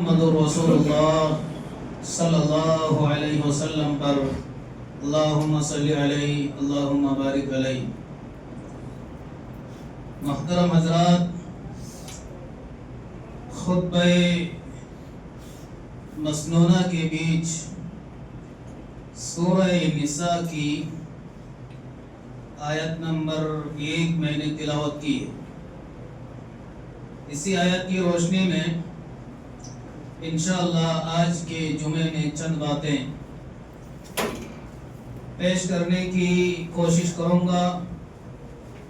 محمد رسول اللہ صلی اللہ علیہ وسلم پر اللہم صلی علیہ اللہم بارک علیہ۔ محترم حضرات، خطبہ مسنونہ کے بیچ سورہ نساء کی آیت نمبر 1 میں نے تلاوت کی ہے۔ اسی آیت کی روشنی میں انشاءاللہ آج کے جمعے میں چند باتیں پیش کرنے کی کوشش کروں گا۔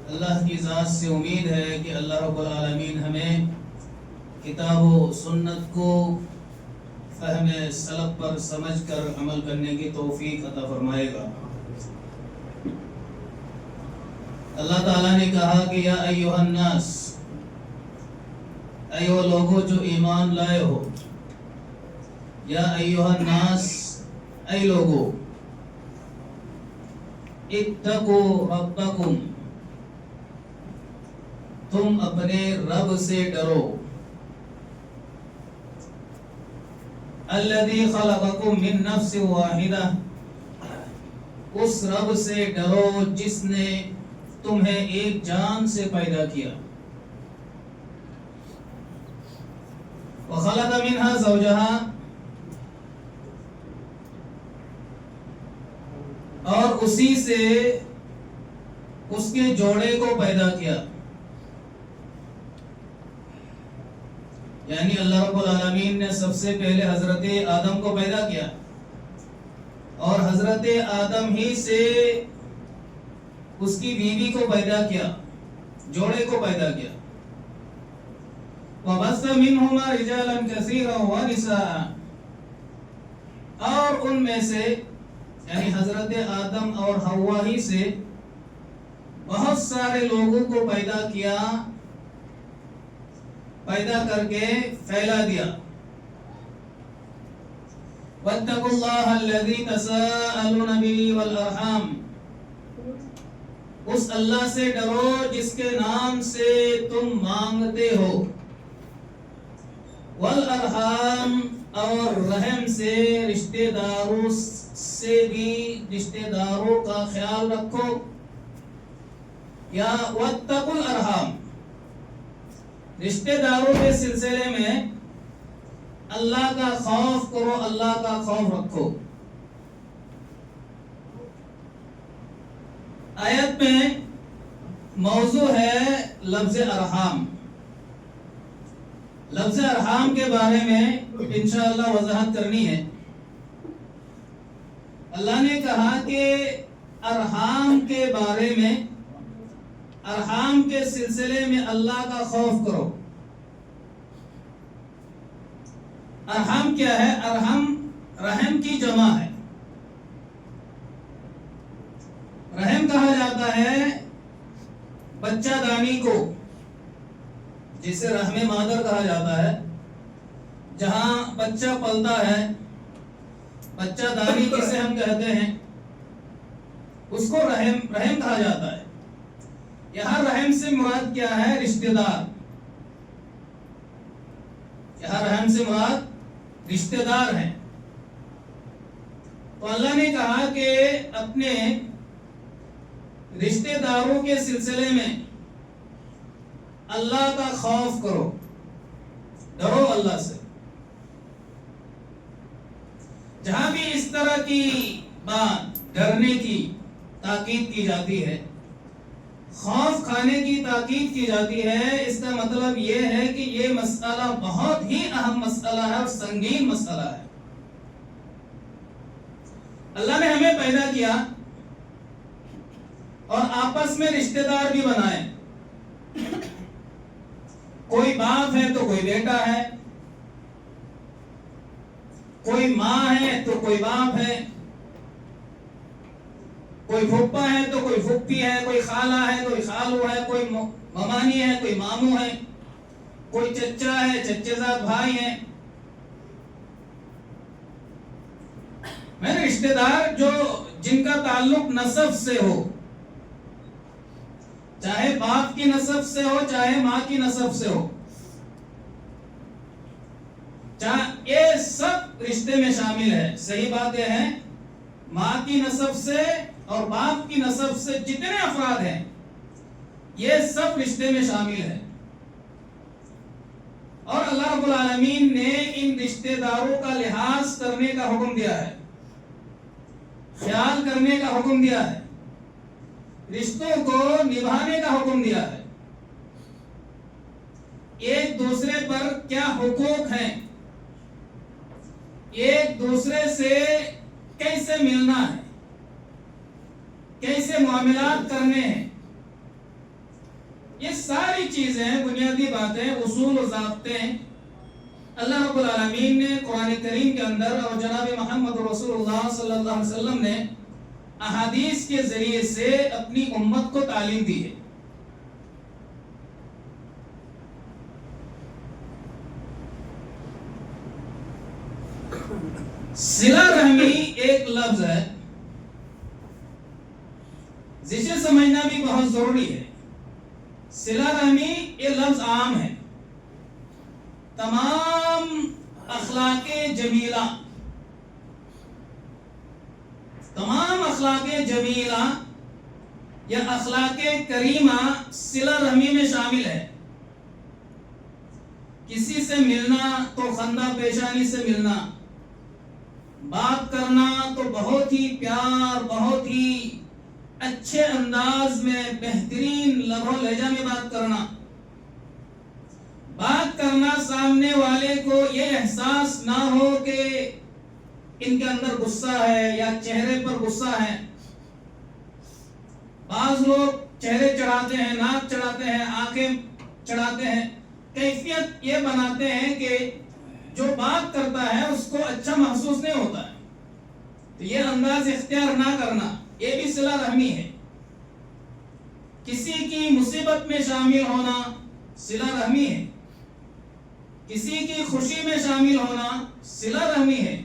اللہ کی ذات سے امید ہے کہ اللہ رب العالمین ہمیں کتاب و سنت کو فہم سلف پر سمجھ کر عمل کرنے کی توفیق عطا فرمائے گا۔ اللہ تعالیٰ نے کہا کہ یا ایھا الناس، اے وہ لوگوں جو ایمان لائے ہو، یا ایھا الناس، اے لوگوں، اتقوا ربکم، تم اپنے رب سے ڈرو، الذی خلقکم من نفس واحدہ، اس رب سے ڈرو جس نے تمہیں ایک جان سے پیدا کیا، وخلق منها زوجها، اور اسی سے اس کے جوڑے کو پیدا کیا۔ یعنی اللہ رب العالمین نے سب سے پہلے حضرت آدم کو پیدا کیا، اور حضرت آدم ہی سے اس کی بیوی کو پیدا کیا، جوڑے کو پیدا کیا۔ وَبَثَّ مِنْهُمَا رِجَالًا كَثِيرًا وَنِسَاءً، اور ان میں سے یعنی حضرت آدم اور حوا ہی سے بہت سارے لوگوں کو پیدا کیا، پیدا کر کے پھیلا دیا۔ وَاتَّقُوا اللَّهَ الَّذِي تَسَاءَلُونَ بِهِ وَالْأَرْحَامَ، اس اللہ سے ڈرو جس کے نام سے تم مانگتے ہو، والارحام، اور رحم سے، رشتہ داروں سے بھی رشتہ داروں کا خیال رکھو، یا واتقوا الارحام، رشتہ داروں کے سلسلے میں اللہ کا خوف کرو، اللہ کا خوف رکھو۔ آیت میں موضوع ہے لفظ ارحام۔ لفظ ارحام کے بارے میں انشاءاللہ وضاحت کرنی ہے۔ اللہ نے کہا کہ ارحام کے بارے میں، ارحام کے سلسلے میں اللہ کا خوف کرو۔ ارحام کیا ہے؟ ارحم رحم کی جمع ہے۔ رحم کہا جاتا ہے بچہ دانی کو، جسے رحم مادر کہا جاتا ہے، جہاں بچہ پلتا ہے، بچہ دانی جسے ہم کہتے ہیں، اس کو رحم کہا جاتا ہے۔ یہاں رحم سے مراد کیا ہے؟ رشتہ دار۔ یہاں رحم سے مراد رشتہ دار ہیں۔ تو اللہ نے کہا کہ اپنے رشتہ داروں کے سلسلے میں اللہ کا خوف کرو، ڈرو اللہ سے۔ جہاں بھی اس طرح کی بات، ڈرنے کی تاکید کی جاتی ہے، خوف کھانے کی تاکید کی جاتی ہے، اس کا مطلب یہ ہے کہ یہ مسئلہ بہت ہی اہم مسئلہ ہے اور سنگین مسئلہ ہے۔ اللہ نے ہمیں پیدا کیا اور آپس میں رشتہ دار بھی بنائے۔ کوئی باپ ہے تو کوئی بیٹا ہے، کوئی ماں ہے تو کوئی باپ ہے، کوئی پھپھا ہے تو کوئی پھپھی ہے، کوئی خالہ ہے کوئی خالو ہے، کوئی ممانی ہے کوئی ماموں ہے، کوئی چچا ہے، چچے زاد بھائی ہیں۔ میں نے رشتہ دار جو جن کا تعلق نسب سے ہو، چاہے باپ کی نسب سے ہو، چاہے ماں کی نسب سے ہو، یہ سب رشتے میں شامل ہے. صحیح بات یہ ہے ماں کی نسب سے اور باپ کی نسب سے جتنے افراد ہیں یہ سب رشتے میں شامل ہے. اور اللہ رب العالمین نے ان رشتہ داروں کا لحاظ کرنے کا حکم دیا ہے, خیال کرنے کا حکم دیا ہے, رشتوں کو نبھانے کا حکم دیا ہے. ایک دوسرے پر کیا حقوق ہیں, ایک دوسرے سے کیسے ملنا ہے, کیسے معاملات کرنے ہیں, یہ ساری چیزیں بنیادی باتیں اصول و ضابطے اللہ رب العالمین نے قرآن کریم کے اندر اور جناب محمد رسول اللہ صلی اللہ علیہ وسلم نے احادیث کے ذریعے سے اپنی امت کو تعلیم دی ہے. صلہ رحمی ایک لفظ ہے جسے سمجھنا بھی بہت ضروری ہے. صلہ رحمی یہ لفظ عام ہے. تمام اخلاق جمیلہ, تمام اخلاق جمیلہ یا اخلاق کریمہ صلہ رحمی میں شامل ہے. کسی سے ملنا تو خندہ پیشانی سے ملنا, بات کرنا تو بہت ہی پیار, بہت ہی اچھے انداز میں, بہترین لب و لہجہ میں بات کرنا. بات کرنا سامنے والے کو یہ احساس نہ ہو کہ ان کے اندر غصہ ہے یا چہرے پر غصہ ہے. بعض لوگ چہرے چڑھاتے ہیں, ناک چڑھاتے ہیں, آنکھیں چڑھاتے ہیں, کیفیت یہ بناتے ہیں کہ جو بات کرتا ہے اس کو اچھا محسوس نہیں ہوتا ہے. تو یہ انداز اختیار نہ کرنا یہ بھی صلہ رحمی ہے. کسی کی مصیبت میں شامل ہونا صلہ رحمی ہے, کسی کی خوشی میں شامل ہونا صلہ رحمی ہے.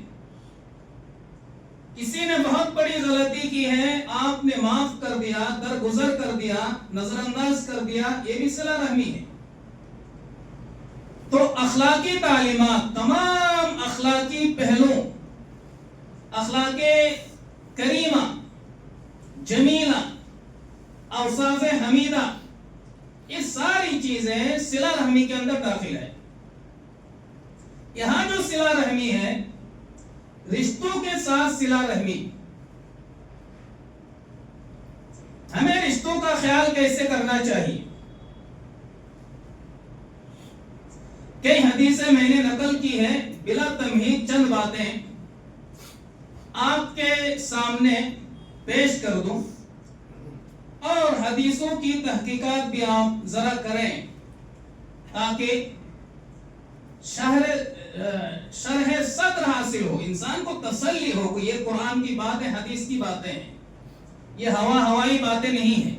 کسی نے بہت بڑی غلطی کی ہے, آپ نے معاف کر دیا, درگزر کر دیا, نظر انداز کر دیا, یہ بھی صلہ رحمی ہے. تو اخلاقی تعلیمات, تمام اخلاقی پہلو, اخلاق کریمہ, جمیلہ, اوصاف حمیدہ, یہ ساری چیزیں صلہ رحمی کے اندر داخل ہے. یہاں جو صلہ رحمی ہے, رشتوں کے ساتھ صلہ رحمی, ہمیں رشتوں کا خیال کیسے کرنا چاہیے. کئی حدیثیں میں نے نقل کی ہے, بلا تمہید چند باتیں آپ کے سامنے پیش کر دوں اور حدیثوں کی تحقیقات بھی آپ ذرا کریں تاکہ شرح صدر حاصل ہو, انسان کو تسلی ہو کہ یہ قرآن کی باتیں, حدیث کی باتیں ہیں, یہ ہوائی باتیں نہیں ہیں.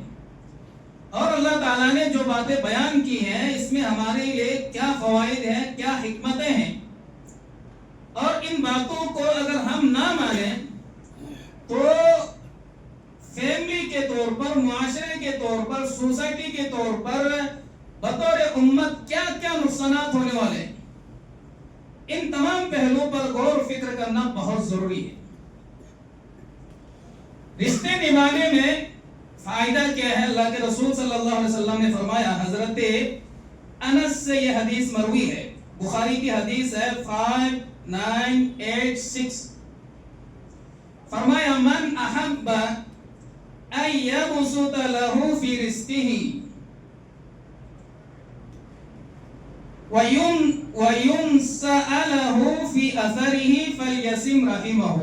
اور اللہ تعالیٰ نے جو باتیں بیان کی ہیں اس میں ہمارے لیے کیا فوائد ہیں, کیا حکمتیں ہیں. اور ان باتوں کو اگر ہم نہ مانیں تو فیملی کے طور پر, معاشرے کے طور پر, سوسائٹی کے طور پر بطور امت کیا کیا نقصانات ہونے والے ہیں. ان تمام پہلوؤں پر غور و فکر کرنا بہت ضروری ہے. رشتے نبھانے میں فائدہ کیا ہے؟ اللہ کے رسول صلی اللہ علیہ وسلم نے فرمایا, حضرت انس سے یہ حدیث مروی ہے, بخاری کی حدیث ہے 5986, فرمایا من احب ان یبسط له فی رزقه وینسأ له فی اثره فلیصم رحمه.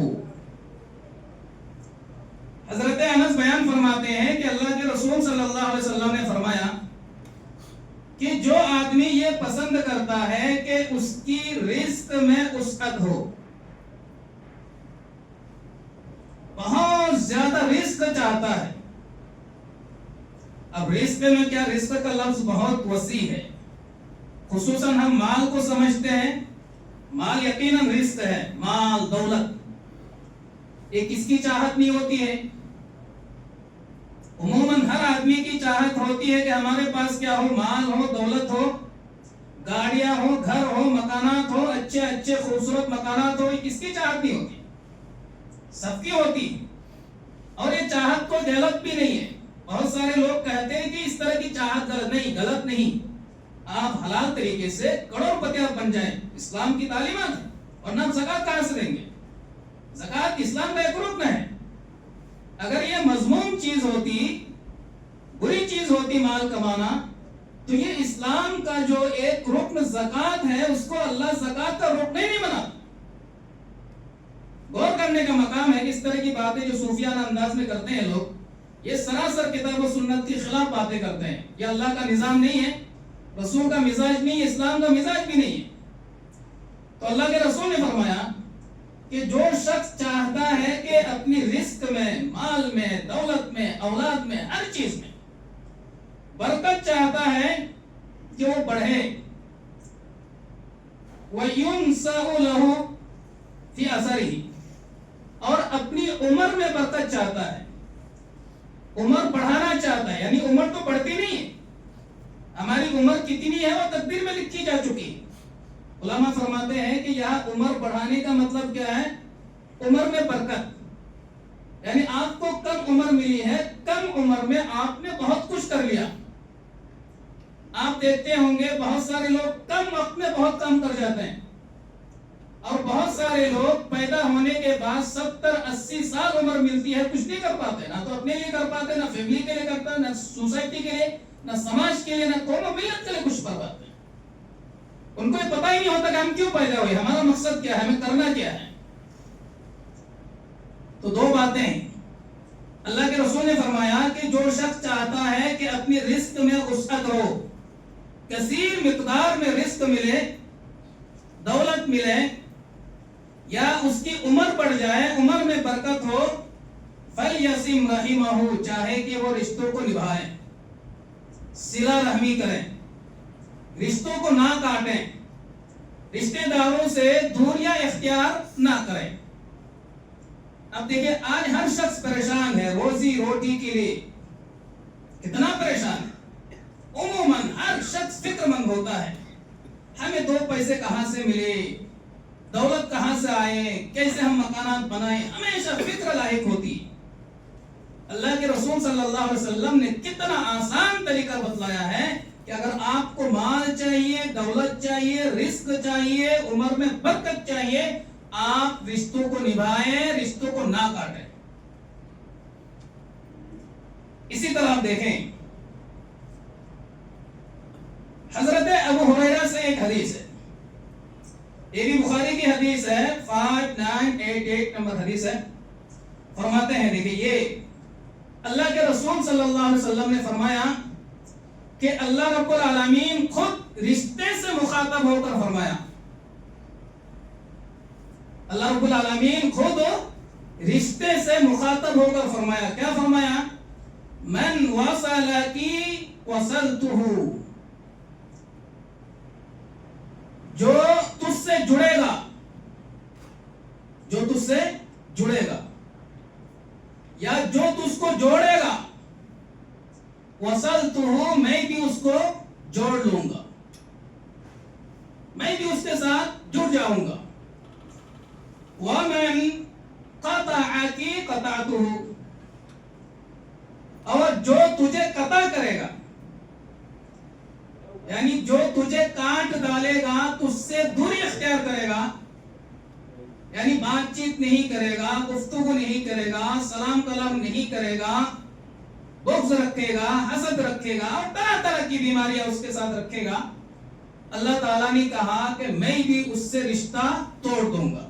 حضرت انس بیان فرماتے ہیں کہ اللہ کے رسول صلی اللہ علیہ وسلم نے فرمایا کہ جو آدمی یہ پسند کرتا ہے کہ اس کی رزق میں وسعت ہو, بہت زیادہ رزق چاہتا ہے. اب رزق میں کیا, رزق کا لفظ بہت وسیع ہے, خصوصاً ہم مال کو سمجھتے ہیں, مال یقیناً رزق ہے, مال دولت, یہ کس کی چاہت نہیں ہوتی ہے. عموماً ہر آدمی کی چاہت ہوتی ہے کہ ہمارے پاس کیا ہو, مال ہو, دولت ہو, گاڑیاں ہو، گھر ہو، مکانات ہو، اچھے اچھے خوبصورت مکانات ہو، کس کی چاہت نہیں ہوتی؟ سب کی ہوتی. اور یہ چاہت کوئی غلط بھی نہیں ہے. بہت سارے لوگ کہتے ہیں کہ اس طرح کی چاہت غلط نہیں. آپ حلال طریقے سے کروڑ پتی بن جائیں، اسلام کی تعلیمات ہے. ورنہ ہم زکات کہاں سے دیں گے؟ زکات اسلام کا ایک رکن ہے. اگر یہ مذموم چیز ہوتی، بری چیز ہوتی مال کمانا، تو یہ اسلام کا جو ایک رکن زکات ہے اس کو اللہ زکات کا رکن ہی نہیں بنا. غور کرنے کا مقام ہے کہ اس طرح کی باتیں جو صوفیانہ انداز میں کرتے ہیں لوگ، یہ سراسر کتاب و سنت کے خلاف باتیں کرتے ہیں. یہ اللہ کا نظام نہیں ہے، رسول کا مزاج نہیں ہے، اسلام کا مزاج بھی نہیں ہے. تو اللہ کے رسول نے فرمایا کہ جو شخص چاہتا ہے کہ اپنی رزق میں، مال میں، دولت میں، اولاد میں، ہر چیز میں برکت چاہتا ہے کہ وہ بڑھے، وَيُنْسَعُ لَهُ فِي أَثَرِهِ، اور اپنی عمر میں برکت چاہتا ہے، عمر بڑھانا چاہتا ہے. یعنی عمر تو بڑھتی نہیں ہے، ہماری عمر کتنی ہے وہ تقدیر میں لکھی جا چکی ہے. علماء فرماتے ہیں کہ یہاں عمر بڑھانے کا مطلب کیا ہے؟ عمر میں برکت. یعنی آپ کو کم عمر ملی ہے، کم عمر میں آپ نے بہت کچھ کر لیا. آپ دیکھتے ہوں گے بہت سارے لوگ کم وقت میں بہت کام کر جاتے ہیں، اور بہت سارے لوگ پیدا ہونے کے بعد 70-80 سال عمر ملتی ہے، کچھ نہیں کر پاتے. نہ تو اپنے لیے کر پاتے، نہ فیملی کے لیے کرتا، نہ سوسائٹی کے لیے، نہ سماج کے لیے، نہ قوم و ملت کے لیے کچھ کر پاتے. ان کو یہ پتہ ہی نہیں ہوتا کہ ہم کیوں پیدا ہوئے، ہمارا مقصد کیا ہے، ہمیں کرنا کیا ہے. تو دو باتیں ہیں. اللہ کے رسول نے فرمایا کہ جو شخص چاہتا ہے کہ اپنی رزق میں وسعت ہو، کثیر مقدار میں رزق ملے، دولت ملے، یا اس کی عمر بڑھ جائے، عمر میں برکت ہو، فَلْيَصِمْ رَحِمَهُ، چاہے کہ وہ رشتوں کو نبھائیں، صلہ رحمی کریں، رشتوں کو نہ کاٹیں، رشتہ داروں سے دوریاں اختیار نہ کریں. اب دیکھیں آج ہر شخص پریشان ہے روزی روٹی کے لیے. کتنا پریشان ہے؟ عموماً ہر شخص فکر مند ہوتا ہے، ہمیں 2 پیسے کہاں سے ملے، دولت کہاں سے آئے، کیسے ہم مکانات بنائیں، ہمیشہ فکر لاحق ہوتی. اللہ کے رسول صلی اللہ علیہ وسلم نے کتنا آسان طریقہ بتلایا ہے کہ اگر آپ کو مال چاہیے، دولت چاہیے، رزق چاہیے، عمر میں برکت چاہیے، آپ رشتوں کو نبھائیں، رشتوں کو نہ کاٹیں. اسی طرح آپ دیکھیں حضرت ابو ہریرہ سے ایک حدیث ہے، یہ بھی بخاری کی حدیث ہے، 5988 نمبر حدیث ہے. فرماتے ہیں دیکھیں یہ اللہ کے رسول صلی اللہ علیہ وسلم نے فرمایا کہ اللہ رب العالمین خود رشتے سے مخاطب ہو کر فرمایا، اللہ رب العالمین خود رشتے سے مخاطب ہو کر فرمایا. کیا فرمایا؟ من وصلکی وصلتہ، جو تجھ سے جڑے گا، جو تجھ سے جڑے گا، یا جو تجھ کو جوڑے گا، وصلتہ، میں بھی اس کو جوڑ لوں گا، میں بھی اس کے ساتھ جڑ جاؤں گا. وَمَنْ قَطَعَكِ قَطَعْتُهُ، اور جو تجھے قطع کرے گا، یعنی جو تجھے کاٹ ڈالے گا، تجھ سے دوری اختیار کرے گا، یعنی بات چیت نہیں کرے گا، گفتگو نہیں کرے گا، سلام کلام نہیں کرے گا، بغض رکھے گا، حسد رکھے گا، اور طرح طرح کی بیماریاں اس کے ساتھ رکھے گا، اللہ تعالیٰ نے کہا کہ میں بھی اس سے رشتہ توڑ دوں گا.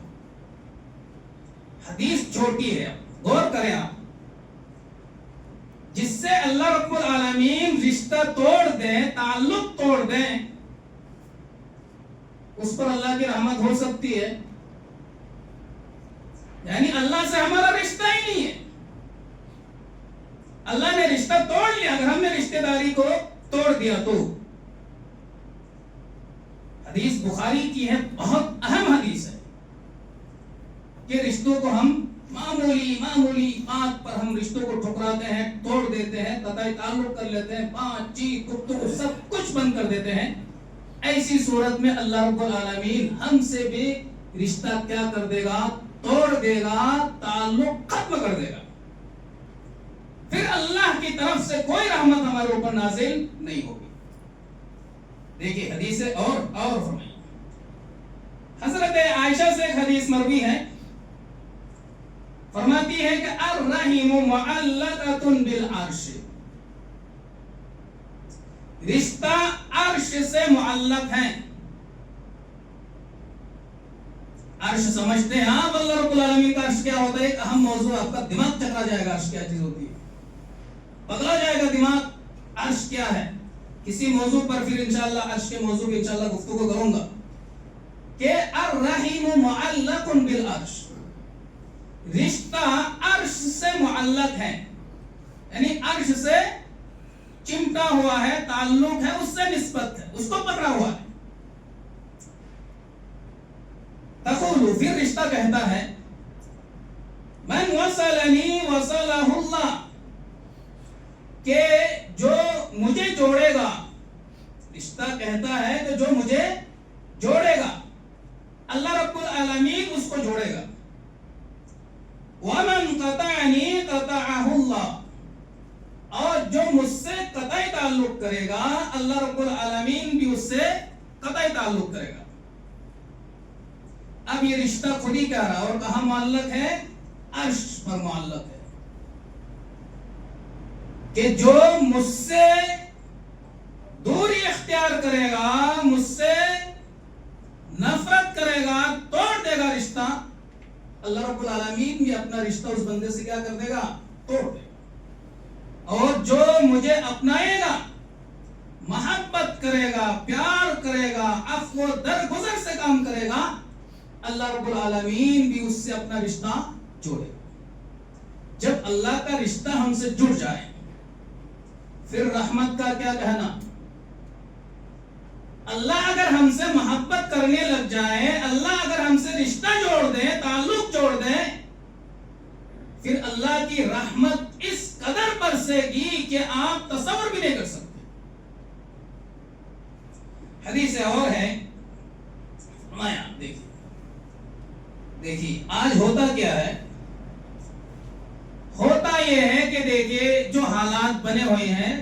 حدیث چھوٹی ہے، غور کریں آپ. جس سے اللہ رب العالمین رشتہ توڑ دیں، تعلق توڑ دیں، اس پر اللہ کی رحمت ہو سکتی ہے؟ یعنی اللہ سے ہمارا رشتہ ہی نہیں ہے، اللہ نے رشتہ توڑ لیا. اگر ہم نے رشتہ داری کو توڑ دیا تو حدیث بخاری کی ہے، بہت اہم حدیث ہے کہ رشتوں کو ہم معمولی بات پر ہم رشتوں کو ٹھکراتے ہیں، توڑ دیتے ہیں، قطعی تعلق کر لیتے ہیں، بات چیت گفتگو سب کچھ بند کر دیتے ہیں. ایسی صورت میں اللہ رب العالمین ہم سے بھی رشتہ کیا کر دے گا؟ توڑ دے گا، تعلق ختم کر دے گا. پھر اللہ کی طرف سے کوئی رحمت ہمارے اوپر نازل نہیں ہوگی. دیکھیے حدیث اور فرمائیے. حضرت عائشہ سے ایک حدیث مروی ہے، فرماتی ہے کہ الرحم معلقۃ بالعرش، رشتہ عرش سے معلق ہے. عرش سمجھتے ہیں آپ اللہ رب العالمین کا عرش کیا ہوتا ہے؟ ایک اہم موضوع، آپ کا دماغ چکرا جائے گا عرش کیا چیز ہوتی ہے، پگلا جائے گا دماغ عرش کیا ہے. کسی موضوع پر پھر انشاءاللہ عرش کے موضوع کی انشاءاللہ گفتگو کروں گا. کہ الرحیم معلق بالعرش، رشتہ عرش سے معلق ہے، یعنی عرش سے چمٹا ہوا ہے، تعلق ہے، اس سے نسبت ہے، اس کو پکڑا ہوا ہے. تقول، پھر رشتہ کہتا ہے من وصلنی وصلہ اللہ، کہ جو مجھے جوڑے گا، رشتہ کہتا ہے کہ جو مجھے جوڑے گا اللہ رب العالمین اس کو جوڑے گا. ومن قطعنی قطعہ اللہ، اور جو مجھ سے قطعی تعلق کرے گا اللہ رب العالمین بھی اس سے قطعی تعلق کرے گا. اب یہ رشتہ خود ہی کہہ رہا اور کہاں معلق ہے؟ عرش پر معلق ہے. کہ جو مجھ سے دوری اختیار کرے گا، مجھ سے نفرت کرے گا، توڑ دے گا رشتہ، اللہ رب العالمین بھی اپنا رشتہ اس بندے سے کیا کر دے گا؟ توڑ دے گا. اور جو مجھے اپنائے گا، محبت کرے گا، پیار کرے گا، عفو و درگزر سے کام کرے گا، اللہ رب العالمین بھی اس سے اپنا رشتہ جوڑے گا. جب اللہ کا رشتہ ہم سے جڑ جائے پھر رحمت کا کیا کہنا. اللہ اگر ہم سے محبت کرنے لگ جائے، اللہ اگر ہم سے رشتہ جوڑ دے، تعلق جوڑ دے، پھر اللہ کی رحمت اس قدر برسے گی کہ آپ تصور بھی نہیں کر سکتے. حدیث اور ہے، دیکھیے آج ہوتا کیا ہے؟ ہوتا یہ ہے کہ دیکھیے جو حالات بنے ہوئے ہیں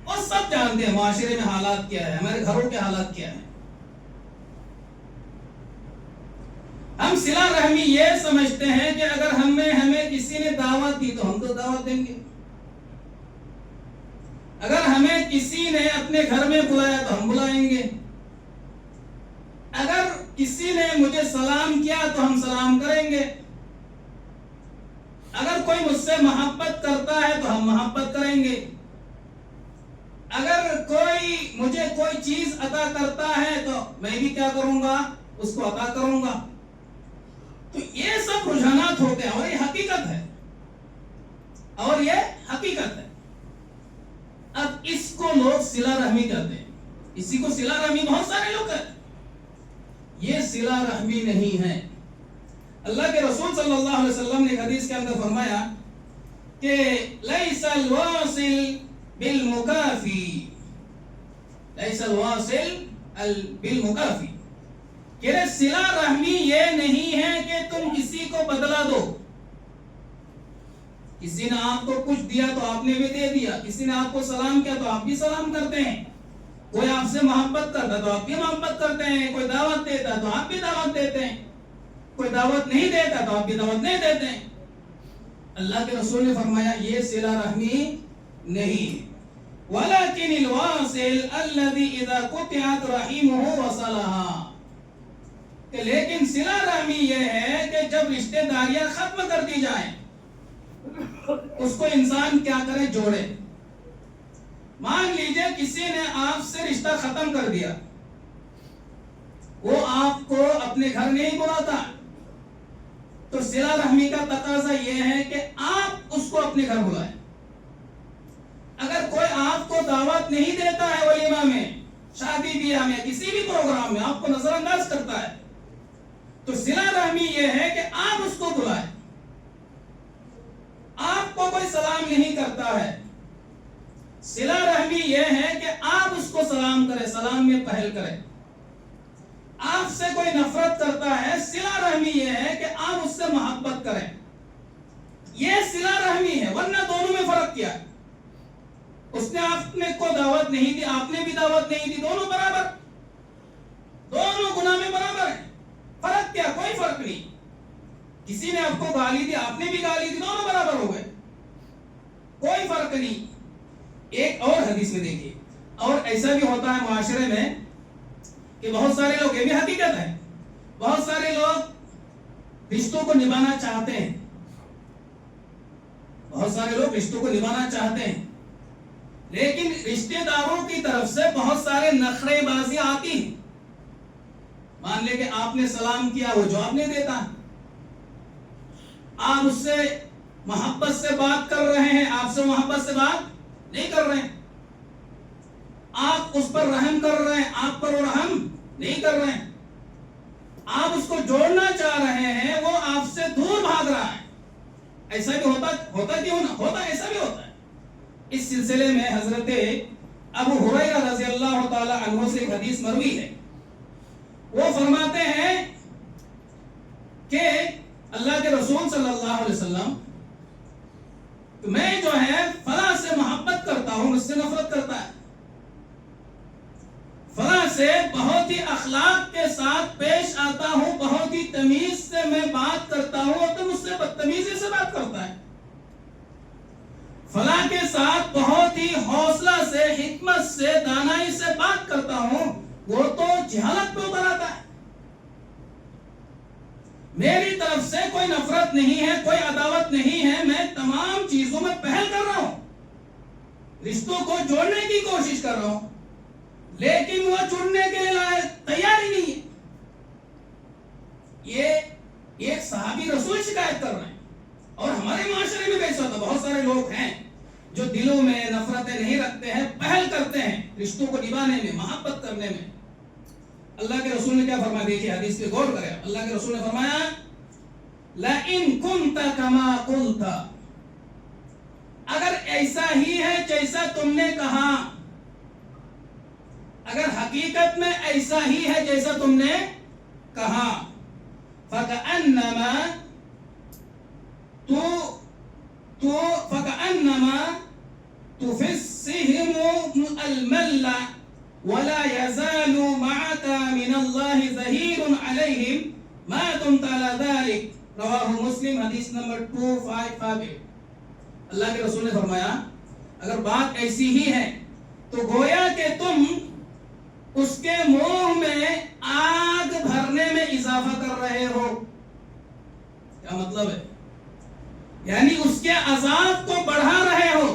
وہ سب جانتے ہیں، معاشرے میں حالات کیا ہے، ہمارے گھروں کے حالات کیا ہیں. ہم صلہ رحمی یہ سمجھتے ہیں کہ اگر ہمیں کسی نے دعوت دی تو ہم تو دعوت دیں گے، اگر ہمیں کسی نے اپنے گھر میں بلایا تو ہم بلائیں گے، اگر کسی نے مجھے سلام کیا تو ہم سلام کریں گے، اگر کوئی مجھ سے محبت کرتا ہے تو ہم محبت کریں گے، اگر کوئی مجھے کوئی چیز عطا کرتا ہے تو میں بھی کیا کروں گا؟ اس کو عطا کروں گا. تو یہ سب رجحانات ہوتے ہیں اور یہ حقیقت ہے، اب اس کو لوگ صلہ رحمی کہتے ہیں. اسی کو صلہ رحمی بہت سارے لوگ کہتے ہیں. یہ صلہ رحمی نہیں ہے. اللہ کے رسول صلی اللہ علیہ وسلم نے ایک حدیث کے اندر فرمایا کہ لیس الواصل بالمکافی، لیس الواصل بالمکافی، کہ صلہ رحمی یہ نہیں ہے کہ تم کسی کو بدلہ دو. کسی نے آپ کو کچھ دیا تو آپ نے بھی دے دیا، کسی نے آپ کو سلام کیا تو آپ بھی سلام کرتے ہیں، کوئی آپ سے محبت کرتا تو آپ بھی محبت کرتے ہیں، کوئی دعوت دیتا تو آپ بھی دعوت دیتے ہیں، کوئی دعوت نہیں دیتا تو آپ بھی دعوت نہیں دیتے ہیں. اللہ کے رسول نے فرمایا یہ صلہ رحمی نہیں. وَلَكِنِ الْوَاصِلُ الَّذِي إِذَا قُطِعَتْ رَحِمُهُ وَصَلَهَا، کہ لیکن صلہ رحمی یہ ہے کہ جب رشتہ داریاں ختم کر دی جائیں اس کو انسان کیا کرے؟ جوڑے. مان لیجئے کسی نے آپ سے رشتہ ختم کر دیا، وہ آپ کو اپنے گھر نہیں بلاتا، تو صلہ رحمی کا تقاضا یہ ہے کہ آپ اس کو اپنے گھر بلائیں. اگر کوئی آپ کو دعوت نہیں دیتا ہے ولیمہ میں، شادی بیاہ میں، کسی بھی پروگرام میں آپ کو نظر انداز کرتا ہے، تو صلہ رحمی یہ ہے کہ آپ اس کو بلائیں. آپ کو کوئی سلام نہیں کرتا ہے، صلہ رحمی یہ ہے کہ آپ اس کو سلام کریں، سلام میں پہل کریں. آپ سے کوئی نفرت کرتا ہے، صلہ رحمی یہ ہے کہ آپ اس سے محبت کریں. یہ صلہ رحمی ہے، ورنہ دونوں میں فرق کیا ہے؟ اس نے آپ نے کو دعوت نہیں دی، آپ نے بھی دعوت نہیں دی، دونوں برابر، دونوں گناہ میں برابر ہیں. فرق کیا؟ کوئی فرق نہیں. کسی نے آپ کو گالی دی، آپ نے بھی گالی دی، دونوں برابر ہو گئے، کوئی فرق نہیں. ایک اور حدیث میں دیکھیے، اور ایسا بھی ہوتا ہے معاشرے میں کہ بہت سارے لوگ، یہ بھی حقیقت ہے، بہت سارے لوگ رشتوں کو نبھانا چاہتے ہیں، بہت سارے لوگ رشتوں کو نبھانا چاہتے ہیں، لیکن رشتہ داروں کی طرف سے بہت سارے نخرے بازیاں آتی ہیں. مان لے کہ آپ نے سلام کیا، وہ جواب نہیں دیتا، آپ اس سے محبت سے بات کر رہے ہیں، آپ سے محبت سے بات نہیں کر رہے ہیں، آپ اس پر رحم کر رہے ہیں، آپ پر وہ رحم نہیں کر رہے ہیں، آپ اس کو جوڑنا چاہ رہے ہیں، وہ آپ سے دور بھاگ رہا ہے. ایسا بھی ہوتا کیوں نہ ہوتا، ایسا بھی ہوتا ہے. اس سلسلے میں حضرت ابو ہریرہ رضی اللہ تعالی عنہ سے ایک حدیث مروی ہے. وہ فرماتے ہیں کہ اللہ کے رسول صلی اللہ علیہ وسلم، میں جو ہے فلاں سے محبت کرتا ہوں، مجھ سے نفرت کرتا ہے، فلاں سے بہت ہی اخلاق کے ساتھ پیش آتا ہوں، بہت ہی تمیز سے میں بات کرتا ہوں، اور تو مجھ سے بدتمیزی سے بات کرتا ہے، فلاں کے ساتھ بہت ہی حوصلہ سے، حکمت سے، دانائی سے بات کرتا ہوں، وہ تو جہالت پہ اتر آتا ہے. میری طرف سے کوئی نفرت نہیں ہے، کوئی عداوت نہیں ہے، میں تمام چیزوں میں پہل کر رہا ہوں، رشتوں کو جوڑنے کی کوشش کر رہا ہوں، لیکن وہ چننے کے لیے تیار ہی نہیں ہے. یہ ایک صحابی رسول شکایت کر رہے ہیں. اور ہمارے معاشرے میں کیسا ہوتا، بہت سارے لوگ ہیں جو دلوں میں نفرتیں نہیں رکھتے ہیں، پہل کرتے ہیں رشتوں کو نبھانے میں، محبت کرنے میں. اللہ کے رسول نے کیا فرمایا؟ دیکھیے حدیث پہ غور کریں. اللہ کے رسول نے فرمایا لَإِن كُنْتَ كَمَا قُلْتَ، اگر ایسا ہی ہے جیسا تم نے کہا، اگر حقیقت میں ایسا ہی ہے جیسا تم نے کہا، فَكَأَنَّمَا تُفِسِّهِمُ الْمَلَّ وَلَا يَزَالُ مَعَكَ مِنَ اللَّهِ ظَهِيرٌ عَلَيْهِمْ مَا دُمْتَ عَلَى ذَلِكَ. رواہ مسلم، حدیث نمبر 2558. اللہ کے رسول نے فرمایا اگر بات ایسی ہی ہے تو گویا کہ تم اس کے منہ میں آگ بھرنے میں اضافہ کر رہے ہو. کیا مطلب ہے؟ یعنی اس کے عذاب کو بڑھا رہے ہو.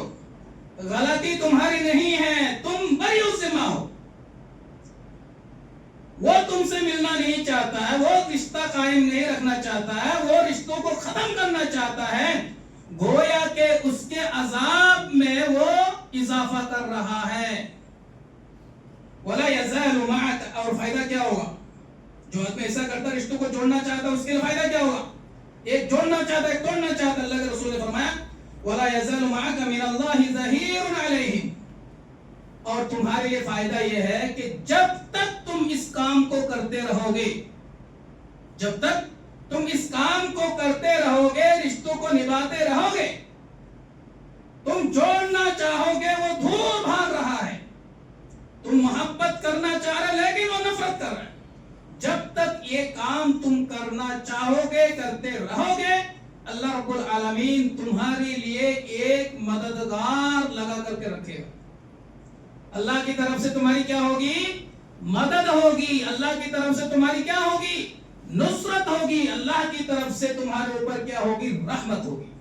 غلطی تمہاری نہیں ہے، تم بری الذمہ ہو. وہ تم سے ملنا نہیں چاہتا ہے، وہ رشتہ قائم نہیں رکھنا چاہتا ہے، وہ رشتوں کو ختم کرنا چاہتا ہے، گویا کہ اس کے عذاب میں وہ اضافہ کر رہا ہے. وَلَا يَزَالُ مَعَكَ، اور فائدہ کیا ہوگا؟ جو آدمی ایسا کرتا ہے، رشتوں کو جوڑنا چاہتا ہے، اس کے لیے فائدہ کیا ہوگا؟ ایک جوڑنا چاہتا ہے، ایک توڑنا چاہتا ہے. اللہ کے رسول نے فرمایا وَلَا يَزَالُ مَعَكَ مِنَ اللَّهِ ظَهِيرٌ عَلَيْهِمْ، اور تمہارے لیے فائدہ یہ ہے کہ جب تک تم اس کام کو کرتے رہو گے، جب تک تم اس کام کو کرتے رہو گے، رشتوں کو نبھاتے رہو گے، تم جوڑنا چاہو گے، وہ دور بھاگ رہا ہے. تم محبت کرنا چاہ رہے لیکن وہ نفرت کر رہا ہے. جب تک یہ کام تم کرنا چاہو گے، کرتے رہو گے، اللہ رب العالمین تمہارے لیے ایک مددگار لگا کر کے رکھے گا. اللہ کی طرف سے تمہاری کیا ہوگی؟ مدد ہوگی. اللہ کی طرف سے تمہاری کیا ہوگی؟ نصرت ہوگی. اللہ کی طرف سے تمہارے اوپر کیا ہوگی؟ رحمت ہوگی.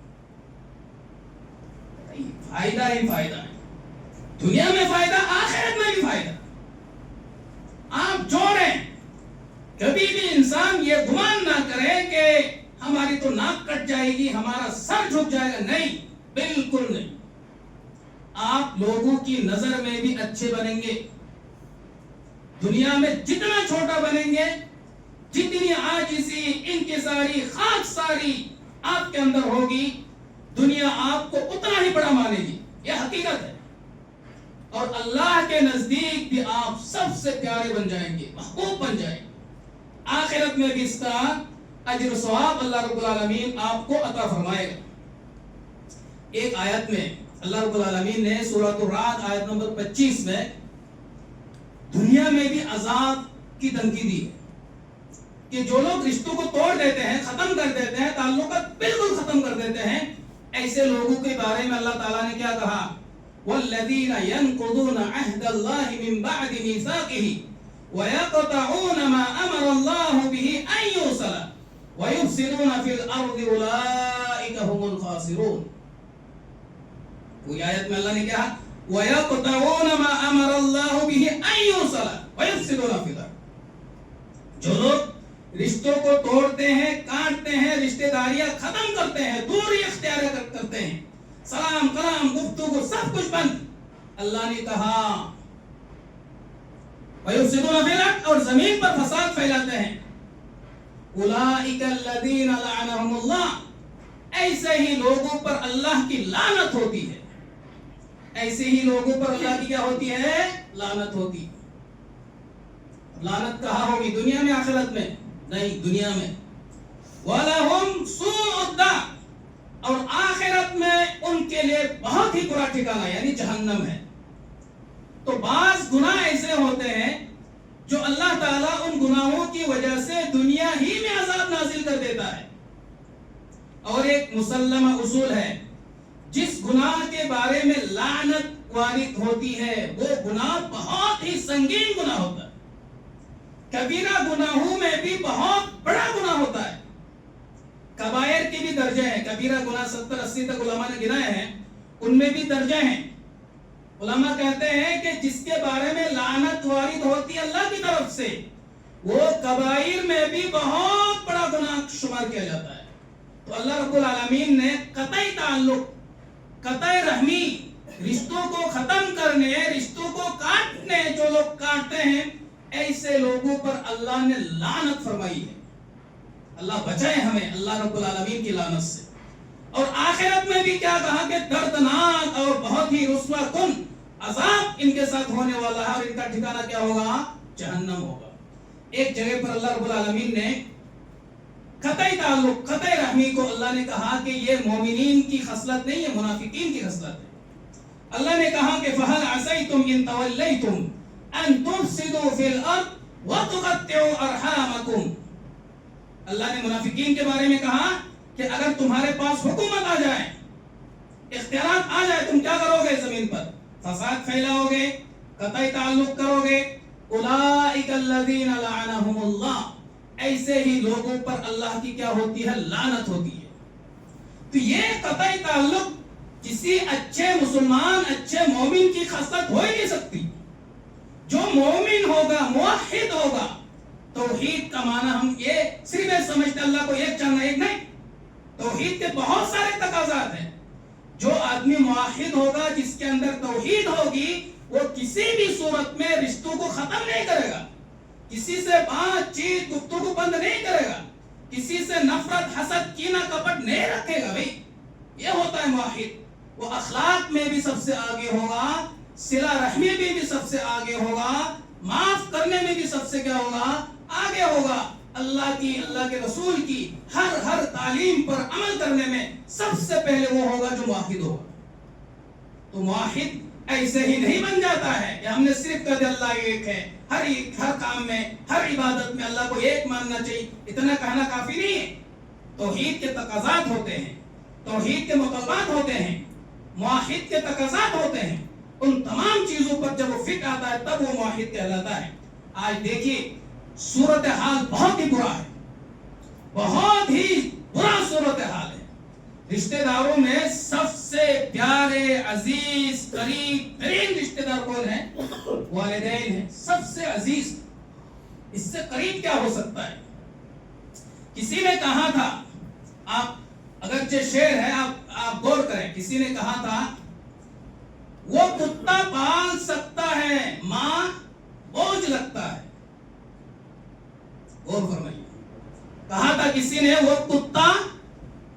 فائدہ ہی فائدہ ہے، دنیا میں فائدہ، آخرت میں بھی فائدہ. آپ جوڑیں. کبھی بھی انسان یہ گمان نہ کرے کہ ہماری تو ناک کٹ جائے گی، ہمارا سر جھک جائے گا. نہیں، بالکل نہیں. آپ لوگوں کی نظر میں بھی اچھے بنیں گے. دنیا میں جتنا چھوٹا بنیں گے، جتنی عاجزی، انکساری، خاکساری آپ کے اندر ہوگی، دنیا آپ کو اتنا ہی بڑا مانے گی. یہ حقیقت ہے. اور اللہ کے نزدیک بھی آپ سب سے پیارے بن جائیں گے، محبوب بن جائیں گے۔ آخرت میں بھی اس کا اجر و ثواب اللہ رب العالمین آپ کو عطا فرمائے گا۔ ایک آیت میں اللہ رب العالمین نے سورۃ الرعد آیت نمبر 25 میں دنیا میں بھی عذاب کی دھمکی دی ہے کہ جو لوگ رشتوں کو توڑ دیتے ہیں، ختم کر دیتے ہیں، تعلقات بالکل ختم کر دیتے ہیں، ایسے لوگوں کے بارے میں اللہ تعالیٰ نے کیا کہا؟ وَالَّذِينَ يَنقُضُونَ عَهْدَ اللَّهِ مِن بَعْدِ مِيثَاقِهِ وَيَقْطَعُونَ مَا أَمَرَ اللَّهُ بِهِ أَن يُوصَلَ وَيُفْسِدُونَ فِي الْأَرْضِ أُولَٰئِكَ هُمُ الْخَاسِرُونَ۔ کوئی آیت میں اللہ نے کہا وَيَقْطَعُونَ مَا أَمَرَ اللَّهُ بِهِ أَن يُوصَلَ وَيُفْسِدُونَ فِي الْأَرْضِ، جو لوگ رشتوں کو توڑتے ہیں، کاٹتے ہیں، رشتہ داریاں ختم کرتے ہیں، دوری اختیار کرتے ہیں، سلام کلام گفتگو سب کچھ بند، اللہ نے کہا وَيُفْسِدُونَ فِي الْأَرْضِ، اور زمین پر فساد پھیلاتے ہیں، أُولَٰئِكَ الَّذِينَ لَعَنَهُمُ اللَّهُ، ایسے ہی لوگوں پر اللہ کی لعنت ہوتی ہے، ایسے ہی لوگوں پر اللہ کی کیا ہوتی ہے؟ لعنت ہوتی ہے۔ لعنت کہاں ہوگی؟ دنیا میں، آخرت میں؟ نہیں، دنیا میں۔ وَلَهُمْ سُوءُ الدَّارِ، اور آخرت میں ان کے لیے بہت ہی برا ٹھکانہ یعنی جہنم ہے۔ تو بعض گناہ ایسے ہوتے ہیں جو اللہ تعالیٰ ان گناہوں کی وجہ سے دنیا ہی میں عذاب نازل کر دیتا ہے۔ اور ایک مسلمہ اصول ہے، جس گناہ کے بارے میں لعنت وارد ہوتی ہے وہ گناہ بہت ہی سنگین گناہ ہوتا ہے۔ کبیرہ گناہوں میں بھی بہت بڑا گناہ ہوتا ہے، کبائر کی بھی درجے ہیں، کبیرہ گناہ 70-80 تک علماء نے گنائے ہیں، ان میں بھی درجے ہیں۔ علماء کہتے ہیں کہ جس کے بارے میں لعنت وارد ہوتی ہے اللہ کی طرف سے، وہ کبائر میں بھی بہت بڑا گناہ شمار کیا جاتا ہے۔ تو اللہ رب العالمین نے قطعی تعلق، قطعی رحمی، رشتوں کو ختم کرنے، رشتوں کو کاٹنے، جو لوگ کاٹتے ہیں ایسے لوگوں پر اللہ نے لعنت فرمائی ہے۔ اللہ بچائے ہمیں اللہ رب العالمین کی لعنت سے۔ اور آخرت میں بھی کیا کہا کہ دردناک اور بہت ہی رسوا کن عذاب ان کے ساتھ ہونے والا ہے، اور ان کا ٹھکانہ کیا ہوگا؟ جہنم ہوگا۔ ایک جگہ پر اللہ رب العالمین نے قطعی تعلق، قطعی رحمی کو اللہ نے کہا کہ یہ مومنین کی خصلت نہیں، یہ منافقین کی خصلت ہے۔ اللہ نے کہا کہ فَهَلْ عَسَيْتُمْ إِن تَوَلَّيْتُمْ أَن تُفْسِدُوا فِي الْأَرْضِ وَتُقَطِّعُوا أَرْحَامَكُمْ۔ اللہ نے منافقین کے بارے میں کہا کہ اگر تمہارے پاس حکومت آ جائے، اختیارات آ جائے، تم کیا کرو گے؟ زمین پر فساد پھیلاؤ گے، قطعی تعلق کرو گے۔ اولئک الذین لعنہم اللہ، ایسے ہی لوگوں پر اللہ کی کیا ہوتی ہے؟ لعنت ہوتی ہے۔ تو یہ قطعی تعلق کسی اچھے مسلمان، اچھے مومن کی خصلت ہو ہی نہیں سکتی۔ جو مومن ہوگا، موحد ہوگا، توحید کا معنی ہم یہ صرف سمجھتے اللہ کو ایک جاننا، ایک نہیں، توحید کے بہت سارے تقاضات ہیں۔ جو آدمی موحد ہوگا، جس کے اندر توحید ہوگی، وہ کسی بھی صورت میں رشتوں کو ختم نہیں کرے گا، کسی سے بات چیت گفتگو بند نہیں کرے گا، کسی سے نفرت حسد کینہ کپٹ نہیں رکھے گا۔ بھائی یہ ہوتا ہے موحد۔ وہ اخلاق میں بھی سب سے آگے ہوگا، صلہ رحمی میں بھی سب سے آگے ہوگا، معاف کرنے میں بھی سب سے کیا ہوگا؟ آگے ہوگا۔ اللہ کی، اللہ کے رسول کی ہر تعلیم پر عمل کرنے میں سب سے پہلے وہ ہوگا جو موحد ہوگا۔ تو موحد ایسے ہی نہیں بن جاتا ہے کہ ہم نے صرف کہہ دیا اللہ ایک ہے، ہر کام میں، ہر عبادت میں اللہ کو ایک ماننا چاہیے، اتنا کہنا کافی نہیں ہے۔ توحید کے تقاضات ہوتے ہیں، توحید کے مطالبات ہوتے ہیں، موحد کے تقاضات ہوتے ہیں۔ ان تمام چیزوں پر جب وہ فٹ آتا ہے تب وہ موحد کہلاتا ہے۔ آج دیکھیے صورتحال بہت ہی برا ہے، بہت ہی برا صورتحال ہے۔ رشتہ داروں میں سب سے پیارے، عزیز، قریب ترین رشتہ دار کون ہیں؟ والدین ہیں، سب سے عزیز۔ اس سے قریب کیا ہو سکتا ہے؟ کسی نے کہا تھا، آپ اگرچہ شعر ہے، آپ غور کریں، کسی نے کہا تھا وہ کتا پال سکتا ہے، ماں بوجھ لگتا ہے۔ غور فرمائیے، کہا تھا کسی نے وہ کتا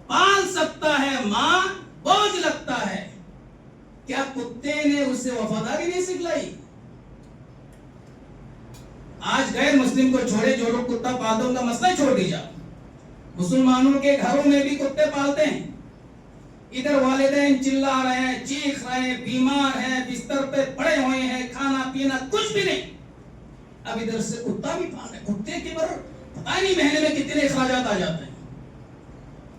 پال سکتا ہے، ماں بوجھ لگتا ہے۔ کیا کتے نے اس سے وفاداری نہیں سکھلائی؟ آج غیر مسلم کو چھوڑے، جو لوگ کتا پالتے ان کا مسئلہ چھوڑ دیجا، مسلمانوں کے گھروں میں بھی کتے پالتے ہیں، ادھر والدین چلا رہے ہیں، چیخ رہے ہیں، بیمار ہیں، بستر پہ پڑے ہوئے ہیں، کھانا پینا کچھ بھی نہیں، اب ادھر سے کتا بھی پال رہے، کتے کے پر پتہ نہیں مہینے میں کتنے اخراجات آ جاتے ہیں۔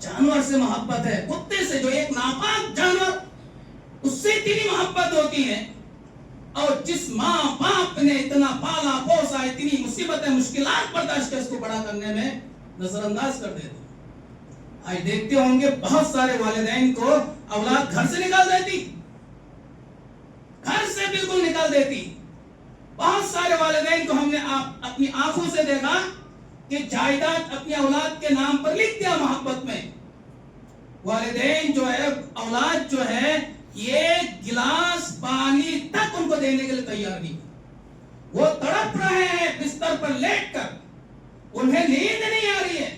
جانور سے محبت ہے، کتے سے جو ایک ناپاک جانور، اس سے اتنی محبت ہوتی ہے، اور جس ماں باپ نے اتنا پالا پوسا، اتنی مصیبتیں مشکلات برداشت کر اس کو بڑا کرنے میں نظر انداز کر دیتے۔ آج دیکھتے ہوں گے بہت سارے والدین کو اولاد گھر سے نکال دیتی، گھر سے بالکل نکال دیتی۔ بہت سارے والدین کو ہم نے اپنی آنکھوں سے دیکھا کہ جائیداد اپنی اولاد کے نام پر لکھ دیا محبت میں۔ والدین جو ہے، اولاد جو ہے، یہ گلاس پانی تک ان کو دینے کے لیے تیار نہیں، وہ تڑپ رہے ہیں بستر پر لیٹ کر، انہیں نیند نہیں آ رہی ہے،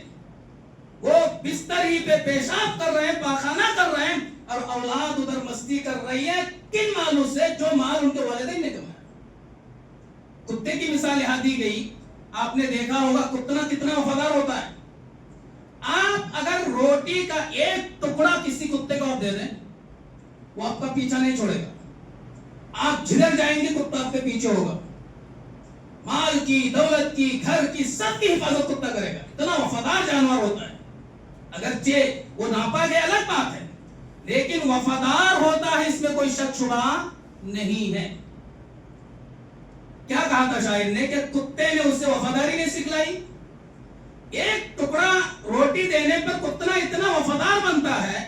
وہ بستر ہی پہ پیشاب کر رہے ہیں، پاخانہ کر رہے ہیں، اور اولاد ادھر مستی کر رہی ہے کن مالوں سے؟ جو مال ان کے والدین نے کمایا۔ کتے کی مثال یہاں دی گئی، آپ نے دیکھا ہوگا کتنا وفادار ہوتا ہے۔ آپ اگر روٹی کا ایک ٹکڑا کسی کتے کو آپ دے دیں، وہ آپ کا پیچھا نہیں چھوڑے گا، آپ جدھر جائیں گے کتا آپ کے پیچھے ہوگا، مال کی، دولت کی، گھر کی، سب کی حفاظت کتا کرے گا، اتنا وفادار جانور ہوتا ہے۔ اگرچہ وہ ناپاک ہے، الگ بات ہے، لیکن وفادار ہوتا ہے، اس میں کوئی شک شبہ نہیں ہے۔ کیا کہا تھا شاعر نے کہ کتے نے اس سے وفاداری نہیں سکھلائی؟ ایک ٹکڑا روٹی دینے پر کتنا اتنا وفادار بنتا ہے،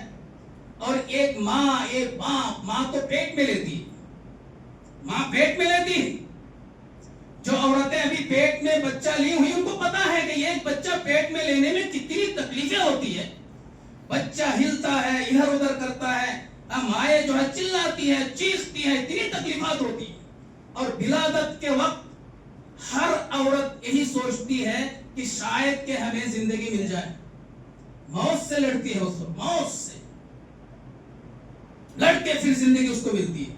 اور ایک ماں، ایک باپ، ماں تو پیٹ میں لیتی، ماں پیٹ میں لیتی، جو عورتیں ابھی پیٹ میں بچہ لی ہوئی، ان کو پتا ہے کہ یہ ایک بچہ پیٹ میں لینے میں کتنی تکلیفیں ہوتی ہے، بچہ ہلتا ہے، ادھر ادھر کرتا ہے، مائیں جو ہے چلاتی ہے، چیختی ہے، اتنی تکلیفات ہوتی ہے، اور ولادت کے وقت ہر عورت یہی سوچتی ہے کہ شاید کہ ہمیں زندگی مل جائے، موت سے لڑتی ہے، اس وقت موت سے لڑ کے پھر زندگی اس کو ملتی ہے۔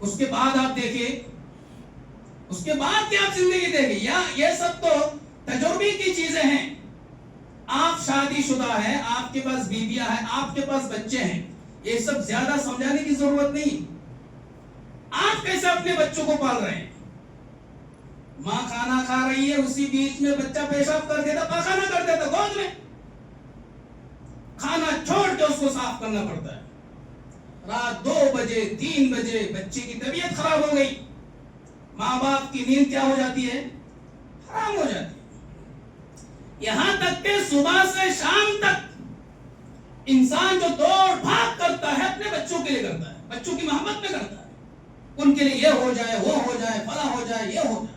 اس کے بعد آپ دیکھیں، اس کے بعد کیا آپ زندگی دیکھیں، یا یہ سب تو تجربے کی چیزیں ہیں۔ آپ شادی شدہ ہیں، آپ کے پاس بیویاں ہیں، آپ کے پاس بچے ہیں، یہ سب زیادہ سمجھانے کی ضرورت نہیں۔ آپ کیسے اپنے بچوں کو پال رہے ہیں؟ ماں کھانا کھا رہی ہے، اسی بیچ میں بچہ پیشاب کر دیتا، پاخانہ کر دیتا گود میں، کھانا چھوڑ کے اس کو صاف کرنا پڑتا ہے۔ رات 2 بجے 3 بجے بچے کی طبیعت خراب ہو گئی، ماں باپ کی نیند کیا ہو جاتی ہے؟ حرام ہو جاتی ہے۔ یہاں تک کہ صبح سے شام تک انسان جو دوڑ بھاگ کرتا ہے اپنے بچوں کے لیے کرتا ہے، بچوں کی محبت میں کرتا ہے، ان کے لیے یہ ہو جائے، وہ ہو جائے، فلاں ہو جائے، یہ ہو جائے۔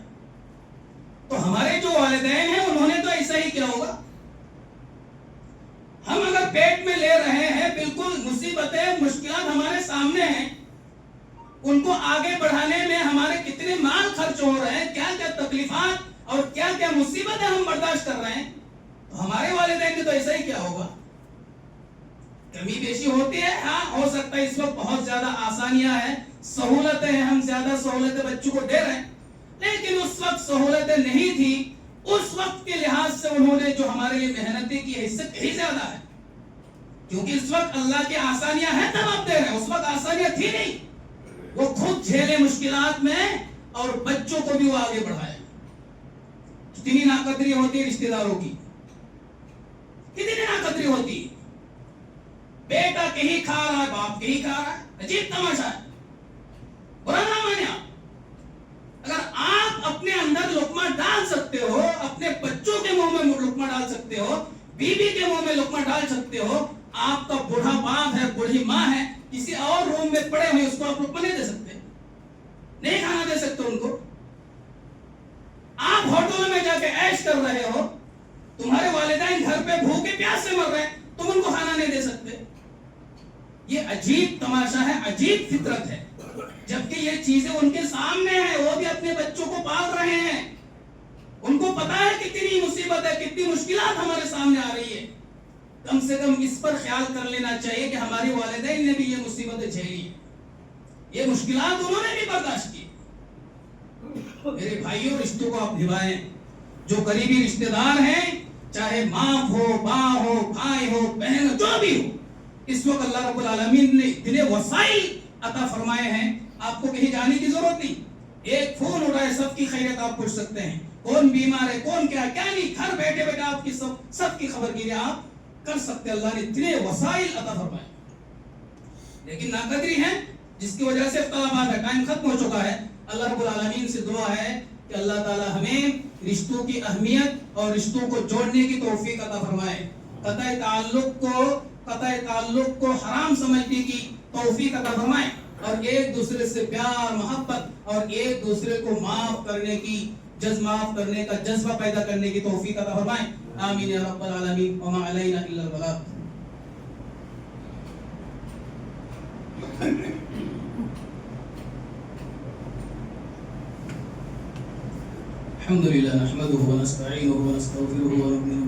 تو ہمارے جو والدین ہیں انہوں نے تو ایسا ہی کیا ہوگا۔ ہم اگر پیٹ میں لے رہے ہیں، بالکل مصیبتیں مشکلات ہمارے سامنے ہیں، ان کو آگے بڑھانے میں ہمارے کتنے مال خرچ ہو رہے ہیں، کیا کیا تکلیفات اور کیا کیا مصیبتیں ہم برداشت کر رہے ہیں، تو ہمارے والدین نے تو ایسا ہی کیا ہوگا۔ کمی بیشی ہوتی ہے، ہاں ہو سکتا ہے اس وقت بہت زیادہ آسانیاں ہیں، سہولتیں ہیں، ہم زیادہ سہولتیں بچوں کو دے رہے ہیں، لیکن اس وقت سہولتیں نہیں تھی، اس وقت کے لحاظ سے انہوں نے جو ہمارے لیے محنتیں کی ہے، اس سے کہیں زیادہ ہے، کیونکہ اس وقت اللہ کی آسانیاں ہیں تب آپ دے رہے ہیں، اس وقت آسانیاں تھی نہیں، وہ خود جھیلے مشکلات میں اور بچوں کو بھی وہ آگے بڑھائے۔ کتنی ناقدری ہوتی ہے رشتہ داروں کی، کتنی ناقدری ہوتی ہے، بیٹا کہیں کھا رہا ہے، باپ کہیں کھا رہا ہے، عجیب تماشا ہے، برا نہ مانے آپ۔ اگر آپ اپنے اندر لقمہ ڈال سکتے ہو، اپنے بچوں کے منہ میں لقمہ ڈال سکتے ہو، بیوی کے منہ میں لقمہ ڈال سکتے ہو، آپ کا بوڑھا باپ ہے، بوڑھی ماں ہے، کسی اور روم میں پڑے ہوئے، اس کو آپ لقمہ نہیں دے سکتے، نہیں کھانا دے سکتے ان کو۔ آپ ہوٹلوں میں جا کے عیش کر رہے ہو، تمہارے والدین گھر پہ بھوکے پیاس سے مر رہے ہیں، تم ان کو کھانا نہیں دے سکتے۔ یہ عجیب تماشا ہے، عجیب فطرت ہے، جبکہ یہ چیزیں ان کے سامنے ہیں، وہ بھی اپنے بچوں کو پال رہے ہیں، ان کو پتا ہے کتنی مصیبت ہے، کتنی مشکلات ہمارے سامنے آ رہی ہے۔ کم سے کم اس پر خیال کر لینا چاہیے کہ ہمارے والدین نے بھی یہ مصیبتیں جھیلی ہیں، یہ مشکلات انہوں نے بھی برداشت کی. میرے بھائیوں رشتوں کو آپ نبھائیں. جو قریبی رشتہ دار ہیں چاہے ماں ہو باپ ہو بھائی ہو بہن ہو جو بھی ہو, اس وقت اللہ رب العالمین نے اتنے وسائل عطا فرمائے ہیں آپ کو کہیں جانے کی ضرورت نہیں. ایک فون اٹھائے سب کی خیریت آپ پوچھ سکتے ہیں, کون بیمار ہے کون کیا نہیں, گھر بیٹھے بیٹھے آپ کی سب کی خبر کے لیے آپ کر سکتے ہیں. اللہ نے اتنے وسائل عطا فرمائے لیکن ناقدری ہے جس کی وجہ سے اختلافات ہے. ٹائم ختم ہو چکا ہے. اللہ رب العالمین سے دعا ہے کہ اللہ تعالی ہمیں رشتوں کی اہمیت اور رشتوں کو جوڑنے کی توفیق عطا فرمائے. قطع تعلق کو حرام سمجھنے کی توفیق عطا فرمائے اور ایک دوسرے سے پیار محبت اور ایک دوسرے کو معاف کرنے کا جذبہ پیدا کرنے کی توفیق عطا فرمائے. آمین یا رب العالمین. وما علینا الا البلاغ. الحمد لله نحمده ونستعينه ونستغفره ونؤمن